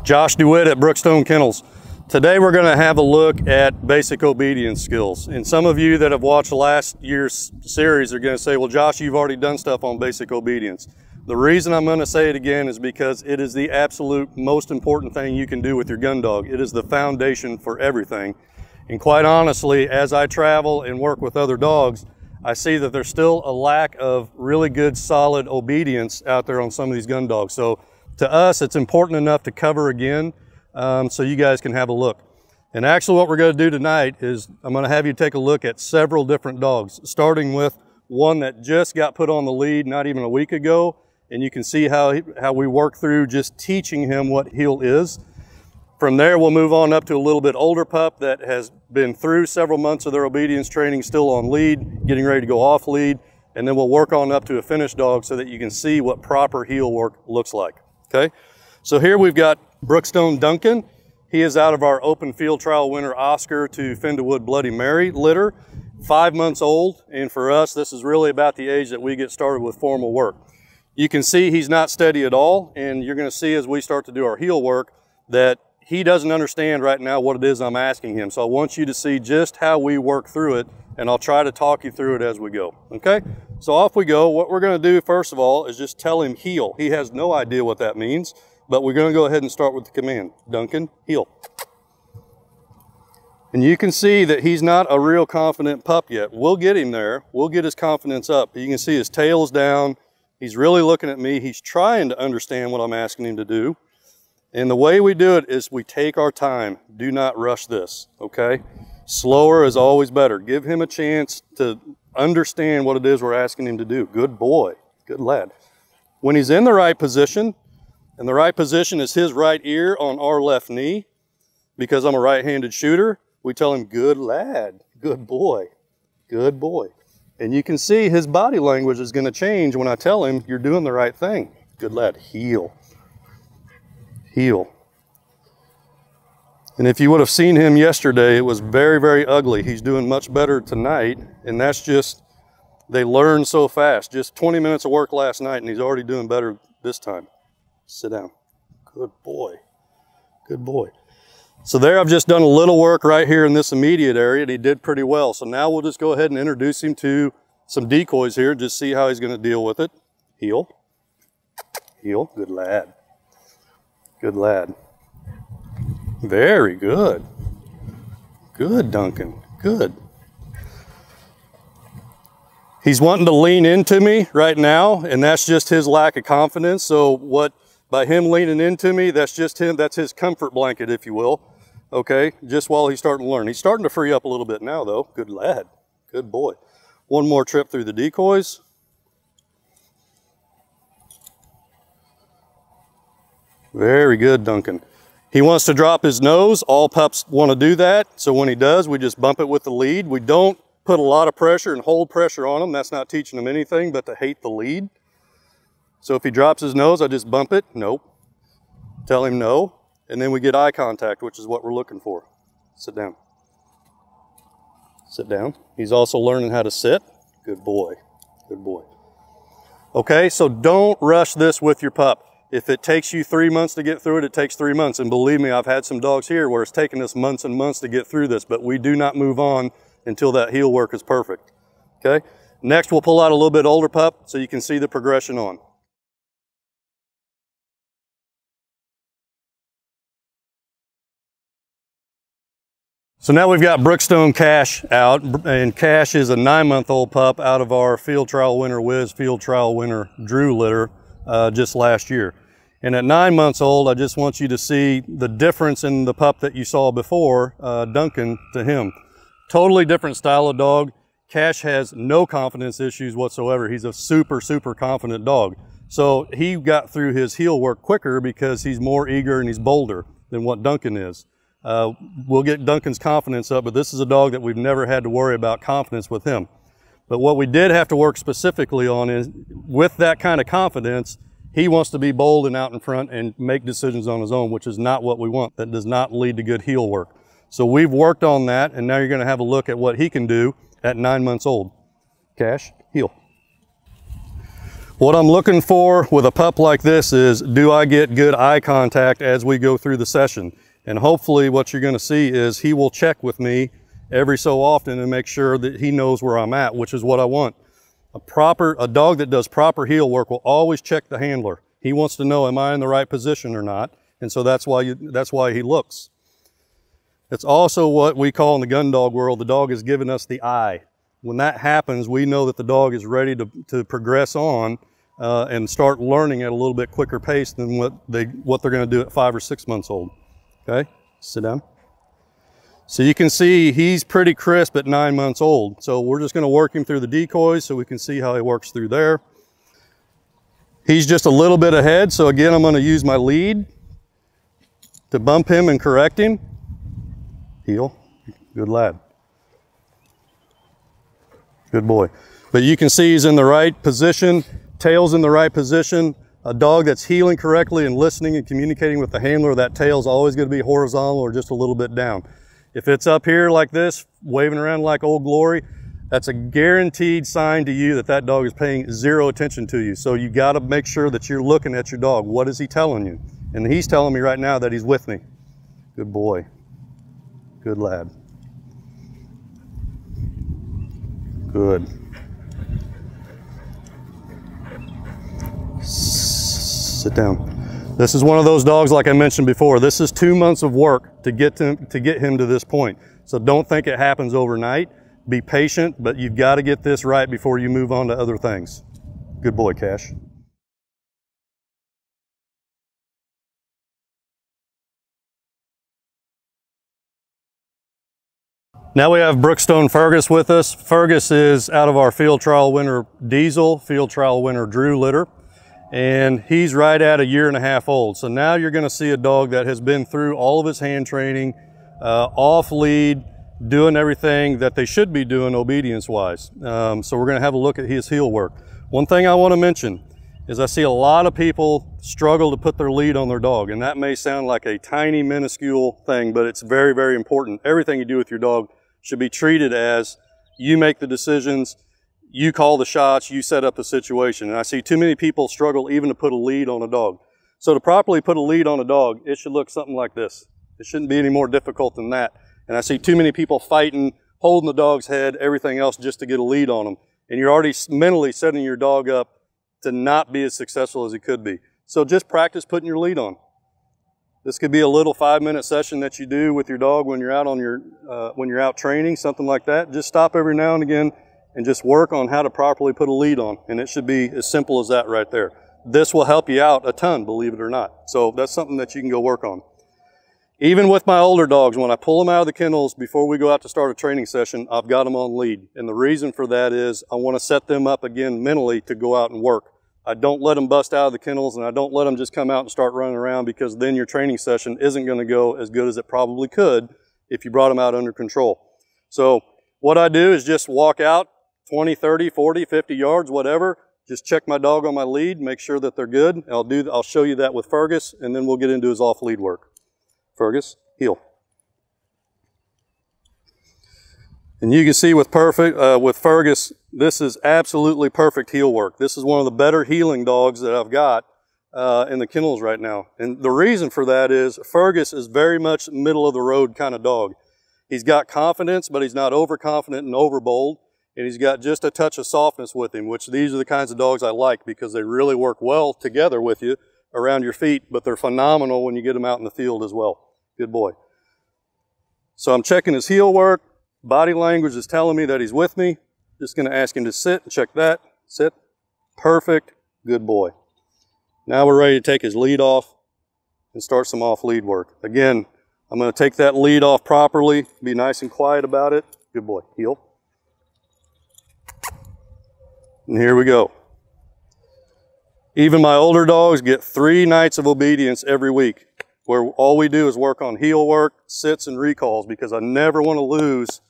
Josh DeWitt at Brookstone Kennels. Today we're going to have a look at basic obedience skills. And some of you that have watched last year's series are going to say, well, Josh, you've already done stuff on basic obedience. The reason I'm going to say it again is because it is the absolute most important thing you can do with your gun dog. It is the foundation for everything. And quite honestly, as I travel and work with other dogs, I see that there's still a lack of really good, solid obedience out there on some of these gun dogs. So to us, it's important enough to cover again so you guys can have a look. And actually what we're going to do tonight is I'm going to have you take a look at several different dogs, starting with one that just got put on the lead not even a week ago. And you can see how we work through just teaching him what heel is. From there, we'll move on up to a little bit older pup that has been through several months of their obedience training, still on lead, getting ready to go off lead. And then we'll work on up to a finished dog so that you can see what proper heel work looks like. Okay, so here we've got Brookstone Duncan. He is out of our open field trial winner Oscar to Fenderwood Bloody Mary litter, 5 months old. And for us, this is really about the age that we get started with formal work. You can see he's not steady at all. And you're going to see as we start to do our heel work that he doesn't understand right now what it is I'm asking him. So I want you to see just how we work through it, and I'll try to talk you through it as we go, okay? So off we go. What we're gonna do first of all is just tell him heel. He has no idea what that means, but we're gonna go ahead and start with the command. Duncan, heel. And you can see that he's not a real confident pup yet. We'll get him there. We'll get his confidence up. You can see his tail is down. He's really looking at me. He's trying to understand what I'm asking him to do. And the way we do it is we take our time. Do not rush this, okay? Slower is always better. Give him a chance to understand what it is we're asking him to do. Good boy, good lad. When he's in the right position, and the right position is his right ear on our left knee, because I'm a right-handed shooter, we tell him, good lad, good boy, good boy. And you can see his body language is gonna change when I tell him, you're doing the right thing. Good lad, heel. Heel. And if you would have seen him yesterday, it was very, very ugly. He's doing much better tonight, and that's just, they learn so fast. Just 20 minutes of work last night, and he's already doing better this time. Sit down. Good boy. Good boy. So there I've just done a little work right here in this immediate area, and he did pretty well. So now we'll just go ahead and introduce him to some decoys here, just see how he's going to deal with it. Heel. Heel. Good lad. Good lad. Very good. Good, Duncan. Good. He's wanting to lean into me right now, and that's just his lack of confidence. So by him leaning into me, that's just him, that's his comfort blanket, if you will. Okay, just while he's starting to learn. He's starting to free up a little bit now, though. Good lad. Good boy. One more trip through the decoys. Very good, Duncan. He wants to drop his nose. All pups want to do that. So when he does, we just bump it with the lead. We don't put a lot of pressure and hold pressure on him. That's not teaching him anything but to hate the lead. So if he drops his nose, I just bump it. Nope. Tell him no. And then we get eye contact, which is what we're looking for. Sit down. Sit down. He's also learning how to sit. Good boy. Good boy. Okay, so don't rush this with your pup. If it takes you 3 months to get through it, it takes 3 months. And believe me, I've had some dogs here where it's taken us months and months to get through this, but we do not move on until that heel work is perfect. Okay? Next, we'll pull out a little bit older pup so you can see the progression on. So now we've got Brookstone Cash out, and Cash is a 9-month-old pup out of our field trial winner Wiz, field trial winner Drew litter. Just last year. And at 9 months old, I just want you to see the difference in the pup that you saw before, Duncan, to him. Totally different style of dog. Cash has no confidence issues whatsoever. He's a super, super confident dog. So he got through his heel work quicker because he's more eager and he's bolder than what Duncan is. We'll get Duncan's confidence up, but this is a dog that we've never had to worry about confidence with him. But what we did have to work specifically on is, with that kind of confidence, he wants to be bold and out in front and make decisions on his own, which is not what we want. That does not lead to good heel work. So we've worked on that, and now you're going to have a look at what he can do at 9 months old. Cash, heel. What I'm looking for with a pup like this is, do I get good eye contact as we go through the session? And hopefully what you're gonna see is he will check with me every so often and make sure that he knows where I'm at, which is what I want. A dog that does proper heel work will always check the handler. He wants to know, am I in the right position or not? And so that's why he looks. It's also what we call in the gun dog world, the dog is giving us the eye. When that happens, we know that the dog is ready to progress on and start learning at a little bit quicker pace than what they're going to do at 5 or 6 months old. Okay, sit down. So you can see he's pretty crisp at 9 months old. So we're just going to work him through the decoys so we can see how he works through there. He's just a little bit ahead. So again, I'm going to use my lead to bump him and correct him. Heel, good lad. Good boy. But you can see he's in the right position, tail's in the right position. A dog that's heeling correctly and listening and communicating with the handler, that tail's always going to be horizontal or just a little bit down. If it's up here like this, waving around like Old Glory, that's a guaranteed sign to you that that dog is paying zero attention to you. So you got to make sure that you're looking at your dog. What is he telling you? And he's telling me right now that he's with me. Good boy. Good lad. Good. Sit down. This is one of those dogs, like I mentioned before, this is 2 months of work to get him to this point. So don't think it happens overnight. Be patient, but you've got to get this right before you move on to other things. Good boy, Cash. Now we have Brookstone Fergus with us. Fergus is out of our field trial winner Diesel, field trial winner Drew litter, and he's right at 1.5 years old. So now you're gonna see a dog that has been through all of his hand training, off lead, doing everything that they should be doing obedience-wise. So we're gonna have a look at his heel work. One thing I wanna mention is I see a lot of people struggle to put their lead on their dog, and that may sound like a tiny, minuscule thing, but it's very, very important. Everything you do with your dog should be treated as you make the decisions, you call the shots, you set up the situation. And I see too many people struggle even to put a lead on a dog. So to properly put a lead on a dog, it should look something like this. It shouldn't be any more difficult than that. And I see too many people fighting, holding the dog's head, everything else just to get a lead on them. And you're already mentally setting your dog up to not be as successful as he could be. So just practice putting your lead on. This could be a little 5-minute session that you do with your dog when you're out on when you're out training, something like that. Just stop every now and again and just work on how to properly put a lead on. And it should be as simple as that right there. This will help you out a ton, believe it or not. So that's something that you can go work on. Even with my older dogs, when I pull them out of the kennels before we go out to start a training session, I've got them on lead. And the reason for that is I want to set them up again mentally to go out and work. I don't let them bust out of the kennels, and I don't let them just come out and start running around, because then your training session isn't going to go as good as it probably could if you brought them out under control. So what I do is just walk out 20, 30, 40, 50 yards, whatever. Just check my dog on my lead, make sure that they're good. I'll show you that with Fergus, and then we'll get into his off lead work. Fergus, heel. And you can see with Fergus, this is absolutely perfect heel work. This is one of the better heeling dogs that I've got in the kennels right now. And the reason for that is Fergus is very much middle of the road kind of dog. He's got confidence, but he's not overconfident and overbold. And he's got just a touch of softness with him, which these are the kinds of dogs I like, because they really work well together with you around your feet, but they're phenomenal when you get them out in the field as well. Good boy. So I'm checking his heel work. Body language is telling me that he's with me. Just going to ask him to sit and check that. Sit. Perfect. Good boy. Now we're ready to take his lead off and start some off lead work. Again, I'm going to take that lead off properly. Be nice and quiet about it. Good boy. Heel. And here we go. Even my older dogs get 3 nights of obedience every week, where all we do is work on heel work, sits, and recalls, because I never want to lose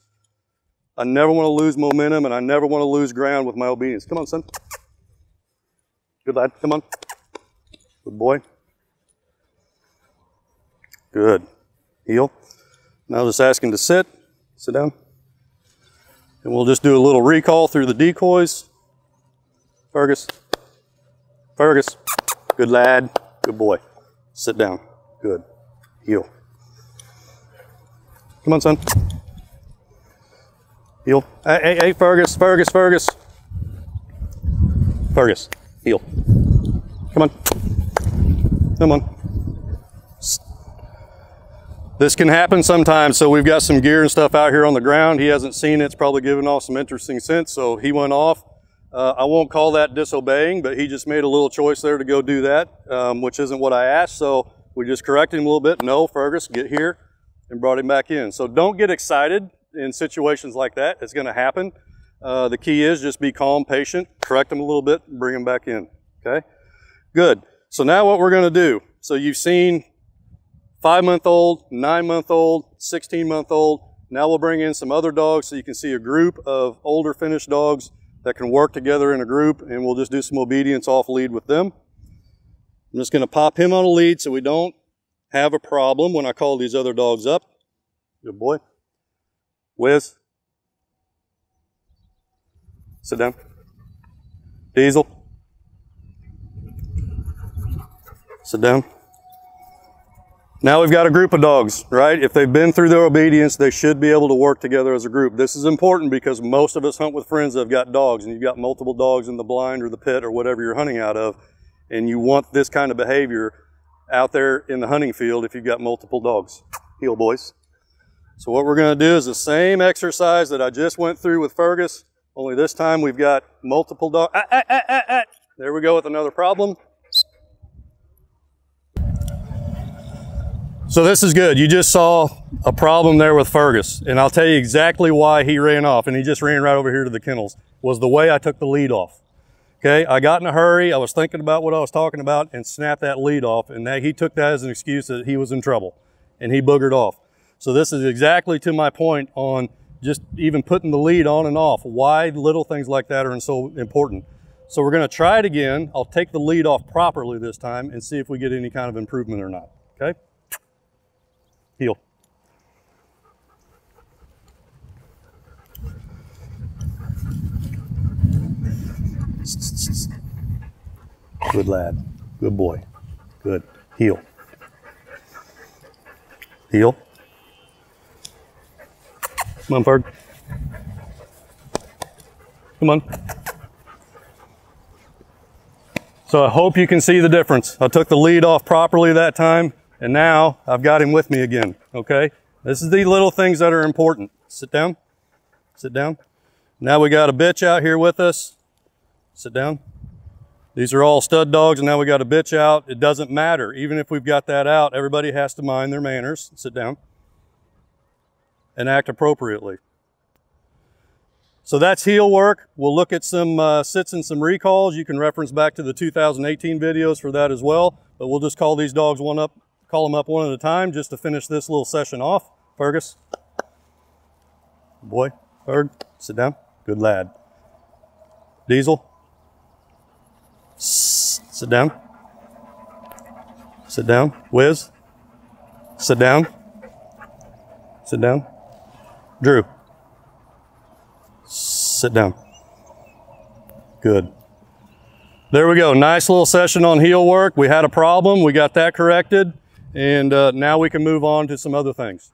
momentum, and I never want to lose ground with my obedience. Come on, son. Good lad. Come on. Good boy. Good. Heel. Now just ask him to sit. Sit down. And we'll just do a little recall through the decoys. Fergus. Fergus. Good lad. Good boy. Sit down. Good. Heel. Come on, son. Heel. Hey, Fergus, Fergus, Fergus. Fergus. Heel. Come on. Come on. This can happen sometimes, so we've got some gear and stuff out here on the ground. He hasn't seen it. It's probably giving off some interesting scents, so he went off. I won't call that disobeying, but he just made a little choice there to go do that, which isn't what I asked, so we just corrected him a little bit. No, Fergus, get here, and brought him back in. So don't get excited in situations like that. It's gonna happen. The key is just be calm, patient, correct him a little bit, and bring him back in, okay? Good. So now what we're gonna do, so you've seen 5-month-old, 9-month-old, 16-month-old. Now we'll bring in some other dogs so you can see a group of older finished dogs that can work together in a group, and we'll just do some obedience off lead with them. I'm just gonna pop him on a lead so we don't have a problem when I call these other dogs up. Good boy. Whiz. Sit down. Diesel. Sit down. Now we've got a group of dogs, right? If they've been through their obedience, they should be able to work together as a group. This is important because most of us hunt with friends that have got dogs, and you've got multiple dogs in the blind or the pit or whatever you're hunting out of, and you want this kind of behavior out there in the hunting field if you've got multiple dogs. Heel, boys. So what we're gonna do is the same exercise that I just went through with Fergus, only this time we've got multiple dogs. There we go with another problem. So this is good. You just saw a problem there with Fergus, and I'll tell you exactly why he ran off, and he just ran right over here to the kennels, was the way I took the lead off. Okay, I got in a hurry, I was thinking about what I was talking about, and snapped that lead off, and he took that as an excuse that he was in trouble, and he boogered off. So this is exactly to my point on just even putting the lead on and off, why little things like that are so important. So we're gonna try it again. I'll take the lead off properly this time and see if we get any kind of improvement or not, okay? Heel. Good lad. Good boy. Good. Heel. Heel. Come on, Ferg. Come on. So I hope you can see the difference. I took the lead off properly that time, and now I've got him with me again, okay? This is the little things that are important. Sit down. Sit down. Now we got a bitch out here with us. Sit down. These are all stud dogs, and now we got a bitch out. It doesn't matter. Even if we've got that out, everybody has to mind their manners. Sit down. And act appropriately. So that's heel work. We'll look at some sits and some recalls. You can reference back to the 2018 videos for that as well, but we'll just call these dogs call them up one at a time just to finish this little session off. Fergus. Boy. Ferg. Sit down. Good lad. Diesel. Sit down. Sit down. Whiz. Sit down. Sit down. Drew. Sit down. Good. There we go. Nice little session on heel work. We had a problem. We got that corrected. And now we can move on to some other things.